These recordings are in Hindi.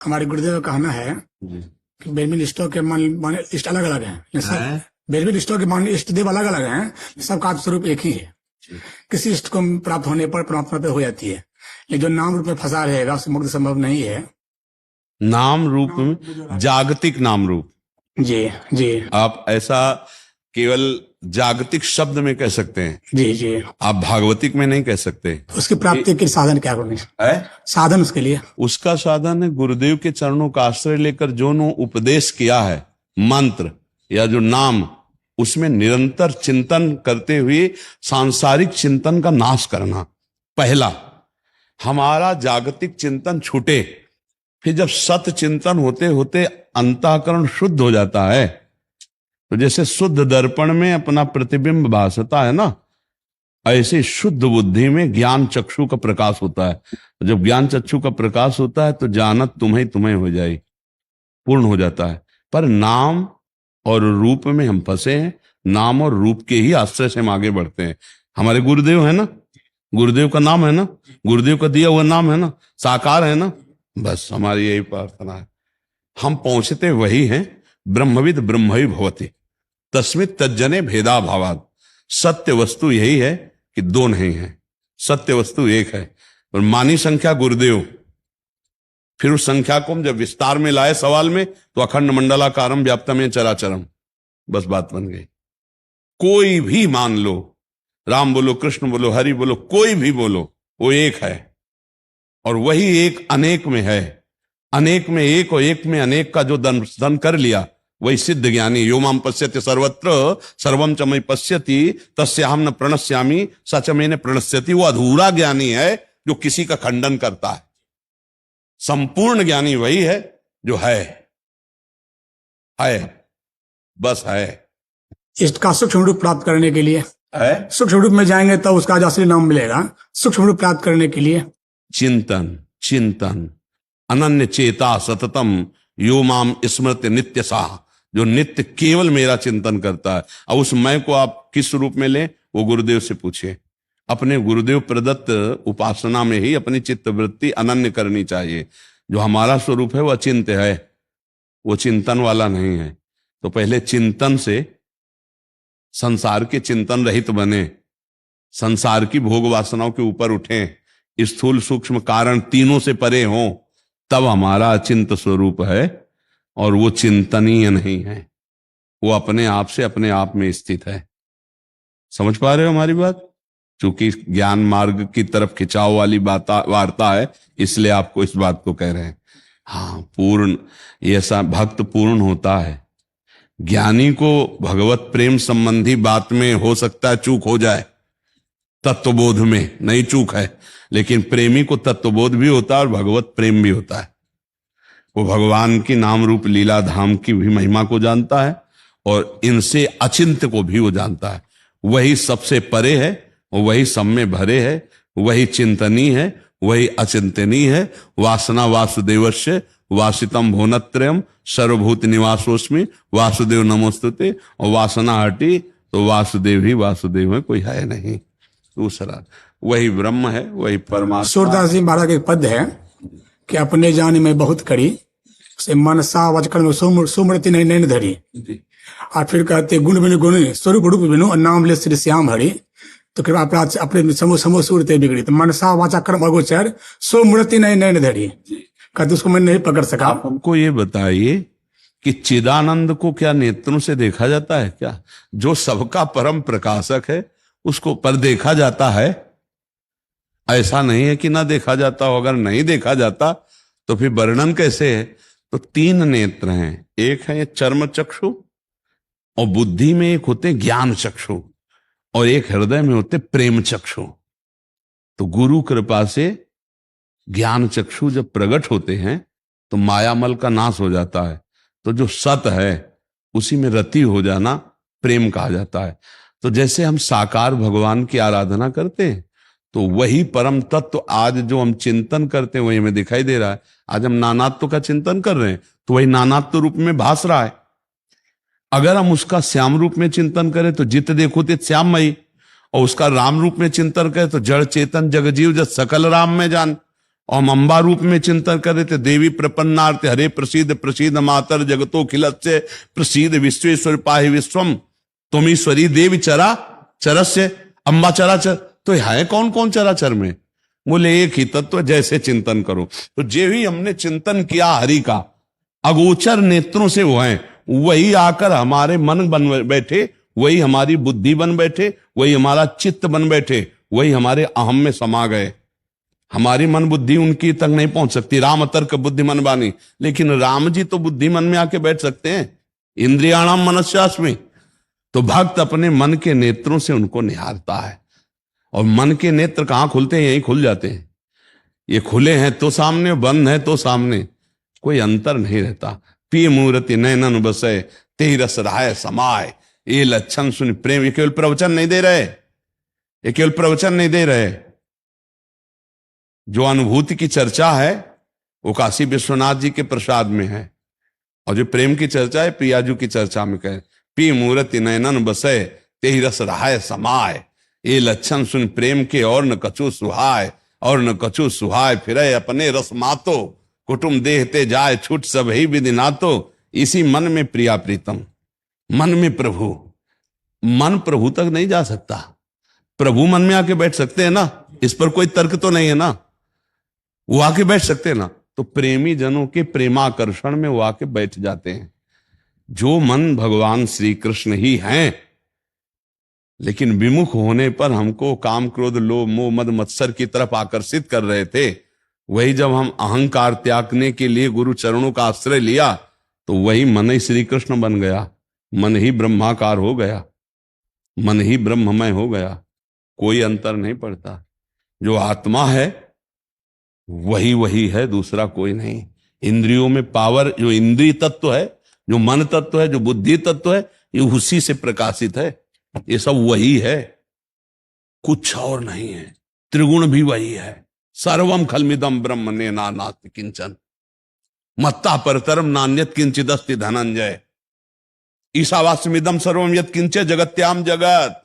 हमारे गुरुदेव का कहना है जी। कि बेलमिल इष्टों के मान इष्ट अलग अलग हैं। सब हैं? बेलमिल इष्टों के मान इष्ट देव अलग अलग हैं, सबका स्वरूप एक ही है। किसी इष्ट को प्राप्त होने पर परमात्मा पे हो जाती है, लेकिन जो नाम रूप में फंसा रहेगा उससे मुक्ति संभव नहीं है। नाम रूप में जागतिक नाम रूप, जी जी आप ऐसा केवल जागतिक शब्द में कह सकते हैं, जी जी। आप भागवतिक में नहीं कह सकते। उसकी प्राप्ति के साधन क्या करनी है साधन उसके लिए? उसका साधन है गुरुदेव के चरणों का आश्रय लेकर जो नो उपदेश किया है, मंत्र या जो नाम, उसमें निरंतर चिंतन करते हुए सांसारिक चिंतन का नाश करना। पहला हमारा जागतिक चिंतन छूटे, फिर जब सत चिंतन होते होते अंतःकरण शुद्ध हो जाता है, तो जैसे शुद्ध दर्पण में अपना प्रतिबिंब भासता है ना, ऐसे शुद्ध बुद्धि में ज्ञान चक्षु का प्रकाश होता है। जब ज्ञान चक्षु का प्रकाश होता है तो जानत तुम्हें तुम्हें हो जाए, पूर्ण हो जाता है। पर नाम और रूप में हम फंसे हैं, नाम और रूप के ही आश्रय से हम आगे बढ़ते हैं। हमारे गुरुदेव है ना, गुरुदेव का नाम है ना, गुरुदेव का दिया हुआ नाम है ना, साकार है ना, बस हमारी यही प्रार्थना है। हम पहुंचते वही हैं, ब्रह्मविद ब्रह्मवि भवति तस्मित् तज्जने भेदा भावात्। सत्य वस्तु यही है कि दो नहीं है, सत्य वस्तु एक है। और मानी संख्या गुरुदेव, फिर उस संख्या को हम जब विस्तार में लाए सवाल में, तो अखंड मंडलाकारम व्याप्तम चराचरम, बस बात बन गई। कोई भी मान लो, राम बोलो, कृष्ण बोलो, हरि बोलो, कोई भी बोलो, वो एक है। और वही एक अनेक में है, अनेक में एक और एक में अनेक का जो दर्शन कर लिया, वही सिद्ध ज्ञानी। यो माम पश्यति सर्वत्र सर्वम च मयि पश्यति तस्याहम न प्रणश्यामि सच में न प्रणश्यति। वो अधूरा ज्ञानी है जो किसी का खंडन करता है। संपूर्ण ज्ञानी वही है जो है, बस है। इष्ट का सूक्ष्म रूप प्राप्त करने के लिए है सूक्ष्म रूप में जाएंगे तब उसका असली नाम मिलेगा। सूक्ष्म रूप प्राप्त करने के लिए चिंतन, चिंतन अनन्य चेता सततम यो माम स्मृति नित्य साह, जो नित्य केवल मेरा चिंतन करता है। अब उस मैं को आप किस रूप में लें, वो गुरुदेव से पूछिए। अपने गुरुदेव प्रदत्त उपासना में ही अपनी चित्तवृत्ति अनन्य करनी चाहिए। जो हमारा स्वरूप है वो अचिंत्य है, वो चिंतन वाला नहीं है। तो पहले चिंतन से संसार के चिंतन रहित बने, संसार की भोग वासनाओं के ऊपर उठें, स्थूल सूक्ष्म कारण तीनों से परे हों, तब हमारा अचिंत स्वरूप है। और वो चिंतनीय नहीं है, वो अपने आप से अपने आप में स्थित है। समझ पा रहे हो हमारी बात? चूंकि ज्ञान मार्ग की तरफ खिंचाव वाली वार्ता है, इसलिए आपको इस बात को कह रहे हैं। हाँ, पूर्ण ऐसा भक्त पूर्ण होता है। ज्ञानी को भगवत प्रेम संबंधी बात में हो सकता है चूक हो जाए, तत्वबोध में नहीं चूक है, लेकिन प्रेमी को तत्वबोध भी होता है और भगवत प्रेम भी होता है। वो भगवान की नाम रूप लीला धाम की भी महिमा को जानता है और इनसे अचिंत्य को भी वो जानता है। वही सबसे परे है, वही सब में भरे है, वही चिंतनीय है, वही अचिंतनीय है। वासना वासुदेवस्य वासितम भुवनत्रयम सर्वभूत निवासोस्मि वासुदेव नमोस्तुते। और वासना हटी तो वासुदेव ही वासुदेव है, कोई है नहीं दूसरा। वही ब्रह्म है, वही परमात्मा। सूरदास जी महाराज के पद है कि अपने जान में बहुत करी से मनसा वचकर्म सुमृति नहीं नैन धरी। और फिर कहते गुण बिनु गुण स्वरूप रूप बिनु और नाम ले श्री श्याम हरि। तो कृपा अपराध अपने समो सूरते बिगड़ी। तो मनसा वाचा कर्म अगोचर सुमृति नहीं नैन धरी, कहते उसको मैं नहीं पकड़ सका। आप हमको ये बताइए कि चिदानंद को क्या नेत्रों से देखा जाता है क्या? जो सबका परम प्रकाशक है उसको पर देखा जाता है? ऐसा नहीं है कि ना देखा जाता हो। अगर नहीं देखा जाता तो फिर वर्णन कैसे है? तो तीन नेत्र हैं, एक है ये चर्म चक्षु, और बुद्धि में एक होते ज्ञान चक्षु, और एक हृदय में होते प्रेम चक्षु। तो गुरु कृपा से ज्ञान चक्षु जब प्रकट होते हैं तो मायामल का नाश हो जाता है। तो जो सत है उसी में रति हो जाना प्रेम कहा जाता है। तो जैसे हम साकार भगवान की आराधना करते हैं, तो वही परम तत्व आज जो हम चिंतन करते हैं वही हमें दिखाई दे रहा है। आज हम नानात्व का चिंतन कर रहे हैं तो वही नानात्व रूप में भास रहा है। अगर हम उसका श्याम रूप में चिंतन करें तो जित देखो तित श्याममयी, और उसका राम रूप में चिंतन करें तो जड़ चेतन जगजीव जब सकल राम में जान। और हम अम्बा रूप में चिंतन कर रहे थे, देवी प्रपन्नार्थ हरे प्रसीद प्रसीद मातर जगतो खिलस्य प्रसीद विश्वेश्वर पाहि विश्वम तुम ईश्वरी देवी चरा चरस्य अम्बा चराचर। तो है कौन कौन चराचर में? बोले एक ही तत्व, जैसे चिंतन करो। तो जे ही हमने चिंतन किया हरि का, अगोचर नेत्रों से वो है, वही आकर हमारे मन बन बैठे, वही हमारी बुद्धि बन बैठे, वही हमारा चित्त बन बैठे, वही हमारे अहम में समा गए। हमारी मन बुद्धि उनकी तक नहीं पहुंच सकती। राम तर्क बुद्धि मन बानी, लेकिन राम जी तो बुद्धि मन में आके बैठ सकते हैं। इंद्रियाणाम मनस्यास्मि। तो भक्त अपने मन के नेत्रों से उनको निहारता है। और मन के नेत्र कहां खुलते हैं? यहीं खुल जाते हैं। ये खुले हैं तो सामने, बंद है तो सामने, कोई अंतर नहीं रहता। पिय मूर्ति नैनन बसे तेहि रस रहाय समाय, ये लक्षण सुन प्रेम। ये केवल प्रवचन नहीं दे रहे, ये केवल प्रवचन नहीं दे रहे। जो अनुभूति की चर्चा है वो काशी विश्वनाथ जी के प्रसाद में है, और जो प्रेम की चर्चा है प्रियाजू की चर्चा में कहे, पी मूर्ति नयनन बसे तेहि रस रहाय समाय, ये लक्षण सुन प्रेम के और न कछु सुहाय, और न कछु सुहाय फिरे अपने रस मातो, कुटुम देहते जाए छूट सब ही विधि नातो। इसी मन में प्रिया प्रीतम, मन में प्रभु। मन प्रभु तक नहीं जा सकता, प्रभु मन में आके बैठ सकते हैं ना, इस पर कोई तर्क तो नहीं है ना, वो आके बैठ सकते हैं ना। तो प्रेमी जनों के प्रेमाकर्षण में वो आके बैठ जाते हैं। जो मन भगवान श्री कृष्ण ही हैं, लेकिन विमुख होने पर हमको काम क्रोध लोभ मोह मद मत्सर की तरफ आकर्षित कर रहे थे, वही जब हम अहंकार त्यागने के लिए गुरु चरणों का आश्रय लिया तो वही मन ही श्री कृष्ण बन गया, मन ही ब्रह्माकार हो गया, मन ही ब्रह्ममय हो गया। कोई अंतर नहीं पड़ता। जो आत्मा है वही वही है, दूसरा कोई नहीं। इंद्रियों में पावर, जो इंद्रिय तत्व है, जो मन तत्व है, जो बुद्धि तत्व है, ये उसी से प्रकाशित है। ये सब वही है, कुछ और नहीं है। त्रिगुण भी वही है। सर्वम खलमिदम ब्रह्म ने नास्ति किंचन मत्ता परतरम नान्यत किंचिदस्ति धनंजय। ईशावास्यमिदम सर्वम यत् किंचे जगत्याम जगत।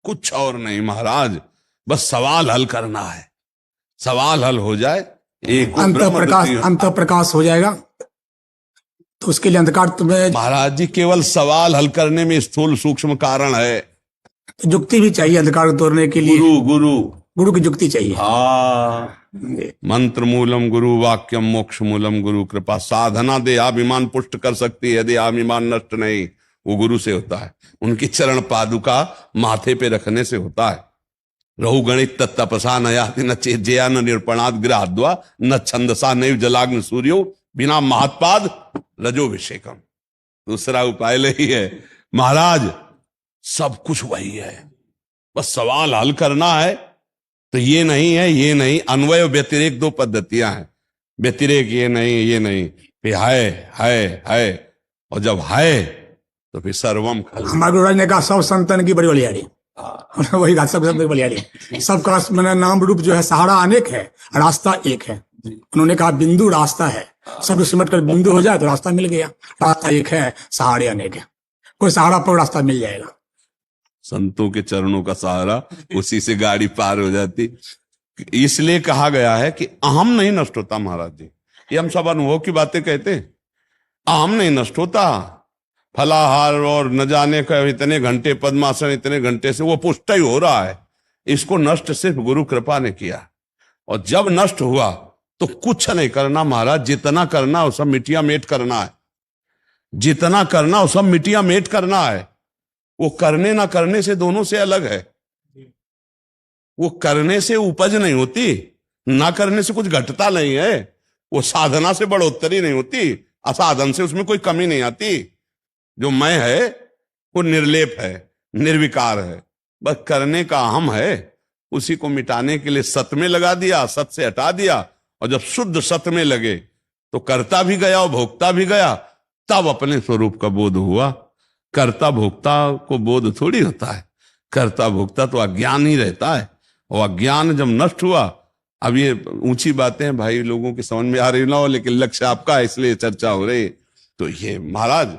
कुछ और नहीं महाराज, बस सवाल हल करना है। सवाल हल हो जाए, एक अंत प्रकाश हो जाएगा। तो उसके लिए अंधकार तुम्हें महाराज जी केवल सवाल हल करने में स्थूल सूक्ष्म कारण है। तो युक्ति भी चाहिए अंधकार को तोड़ने के लिए। गुरु की युक्ति चाहिए। हाँ, मंत्र मूलम गुरु वाक्यम मोक्ष मूलम गुरु कृपा। साधना देहाभिमान पुष्ट कर सकती है, देहाभिमान नष्ट नहीं, वो गुरु से होता है। उनकी चरण पादुका माथे पे रखने से होता है। रहु गणित तपसा नयाति न चेजया न निरपणाद ग्रहाद्वा न छंदसा नैव जलाग्न सूर्यो बिना महात्पाद रजोभिषेकम। दूसरा उपाय ही है महाराज, सब कुछ वही है, बस सवाल हल करना है। तो ये नहीं है, ये नहीं, अन्वय व्यतिरेक दो पद्धतियां हैं। व्यतिरेक ये नहीं, ये नहीं, फिर है, और जब है तो फिर सर्वम खल। हमारे गुरुराज ने कहा सब संतन की बड़ी बलियारी, वही कहा सब संतन की बलियारी। सबका मैंने नाम रूप जो है सहारा अनेक है, रास्ता एक है। उन्होंने कहा बिंदु रास्ता है, सब सिमट कर बिंदु हो जाए तो रास्ता मिल गया। रास्ता एक है, सहारे अनेक है। कोई सहारा पर रास्ता मिल जाएगा। संतों के चरणों का सहारा, उसी से गाड़ी पार हो जाती। इसलिए कहा गया है कि अहम नहीं नष्ट होता महाराज जी। ये हम सब अनुभव की बातें कहते हैं। अहम नहीं नष्ट होता। फलाहार और न जाने का इतने घंटे पद्मासन, इतने घंटे से वो पुष्ट ही हो रहा है। इसको नष्ट सिर्फ गुरु कृपा ने किया। और जब नष्ट हुआ तो कुछ नहीं करना महाराज, जितना करना वो सब मिट्टियां मेट करना है। जितना करना वो सब मिट्टियां मेट करना है। वो करने ना करने से दोनों से अलग है। वो करने से उपज नहीं होती, ना करने से कुछ घटता नहीं है। वो साधना से बढ़ोतरी नहीं होती, असाधन से उसमें कोई कमी नहीं आती। जो मैं है वो निर्लेप है, निर्विकार है। बस करने का अहम है, उसी को मिटाने के लिए सत में लगा दिया, सत से हटा दिया। और जब शुद्ध सत में लगे तो करता भी गया और भोगता भी गया, तब अपने स्वरूप का बोध हुआ। कर्ता भोक्ता को बोध थोड़ी होता है। कर्ता भोक्ता तो अज्ञान ही रहता है। और अज्ञान जब नष्ट हुआ, अब ये ऊंची बातें भाई लोगों की समझ में आ रही ना हो, लेकिन लक्ष्य आपका है इसलिए चर्चा हो रही। तो ये महाराज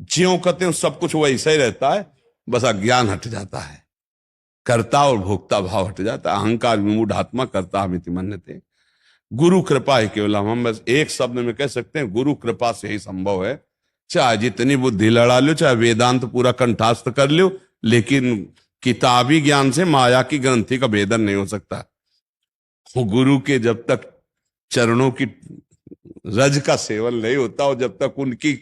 ज्यों कहते हैं सब कुछ वैसा ही रहता है, बस अज्ञान हट जाता है, कर्ता और भोक्ता भाव हट जाता है। अहंकार विमूढ़ आत्मा कर्ता अमिति मन्यते। गुरु कृपा ही केवलम, हम बस एक शब्द में कह सकते हैं गुरु कृपा से ही संभव है। चाहे जितनी बुद्धि लड़ा लो, चाहे वेदांत पूरा कंठास्थ कर लो, लेकिन किताबी ज्ञान से माया की ग्रंथि का भेदन नहीं हो सकता। वो गुरु के जब तक चरणों की रज का सेवन नहीं होता और जब तक उनकी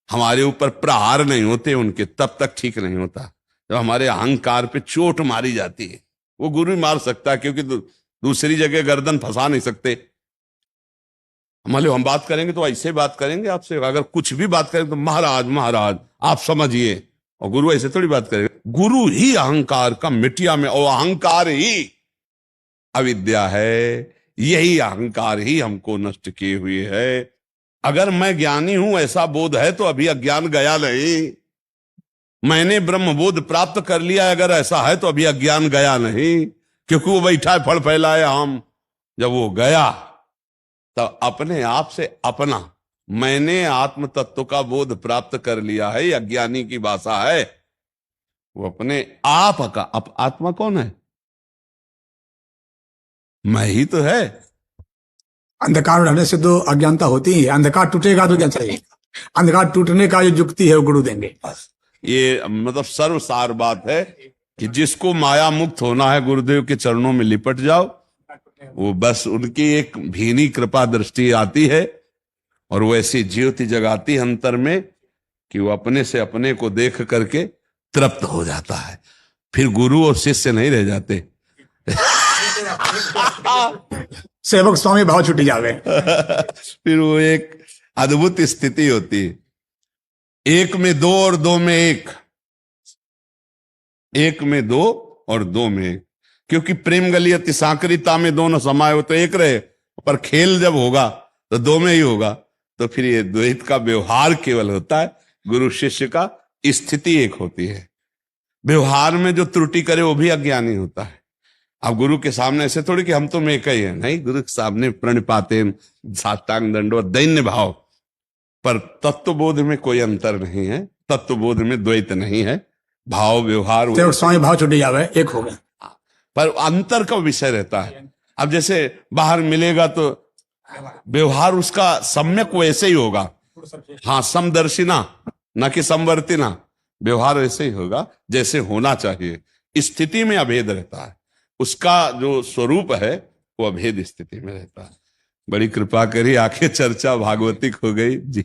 हमारे ऊपर प्रहार नहीं होते उनके, तब तक ठीक नहीं होता। जब हमारे अहंकार पे चोट मारी जाती है, वो गुरु ही मार सकता है, क्योंकि दूसरी जगह गर्दन फंसा नहीं सकते। मान लो हम बात करेंगे तो ऐसे बात करेंगे आपसे, अगर कुछ भी बात करें तो महाराज महाराज आप समझिए, और गुरु ऐसे थोड़ी बात करेगा। गुरु ही अहंकार का मिटिया में, और अहंकार ही अविद्या है, यही अहंकार ही हमको नष्ट किए हुए है। अगर मैं ज्ञानी हूं ऐसा बोध है तो अभी अज्ञान गया नहीं। मैंने ब्रह्म बोध प्राप्त कर लिया अगर ऐसा है तो अभी अज्ञान गया नहीं, क्योंकि वो बैठा है फल फैलाए हम। जब वो गया तब अपने आप से अपना मैंने आत्म तत्व का बोध प्राप्त कर लिया है, अज्ञानी की भाषा है। वो अपने आप का आत्मा कौन है? मैं ही तो है। अंधकार रहने से तो अज्ञानता होती ही है, अंधकार टूटेगा तो क्या चाहिए? अंधकार टूटने का जो युक्ति है वो गुरु देंगे। ये मतलब सर्वसार बात है कि जिसको माया मुक्त होना है गुरुदेव के चरणों में लिपट जाओ, वो बस उनकी एक भीनी कृपा दृष्टि आती है और वो ऐसी ज्योति जगाती है अंतर में कि वो अपने से अपने को देख करके तृप्त हो जाता है। फिर गुरु और शिष्य नहीं रह जाते। सेवक स्वामी भाव छुटी जावे। फिर वो एक अद्भुत स्थिति होती है, एक में दो और दो में एक, एक में दो और दो में एक। क्योंकि प्रेम गली अति सांकरिता में दोनों समाये हो तो एक रहे, पर खेल जब होगा तो दो में ही होगा। तो फिर ये द्वैत का व्यवहार केवल होता है, गुरु शिष्य का स्थिति एक होती है। व्यवहार में जो त्रुटि करे वो भी अज्ञानी होता है। अब गुरु के सामने ऐसे थोड़ी कि हम तुम एक ही है, नहीं, गुरु के सामने प्रणिपाते साष्टांग दंडवत दैन्य भाव, पर तत्वबोध में कोई अंतर नहीं है, तत्वबोध में द्वैत नहीं है, भाव व्यवहार सेवक स्वामी भाव छुटी जावे, एक हो गया। पर अंतर का विषय रहता है। अब जैसे बाहर मिलेगा तो व्यवहार उसका सम्यक वैसे ही होगा, हाँ, समदर्शिना न कि समवर्तिना, व्यवहार वैसे ही होगा जैसे होना चाहिए। स्थिति में अभेद रहता है, उसका जो स्वरूप है वो अभेद स्थिति में रहता है। बड़ी कृपा करी, आखिर चर्चा भागवतिक हो गई जी।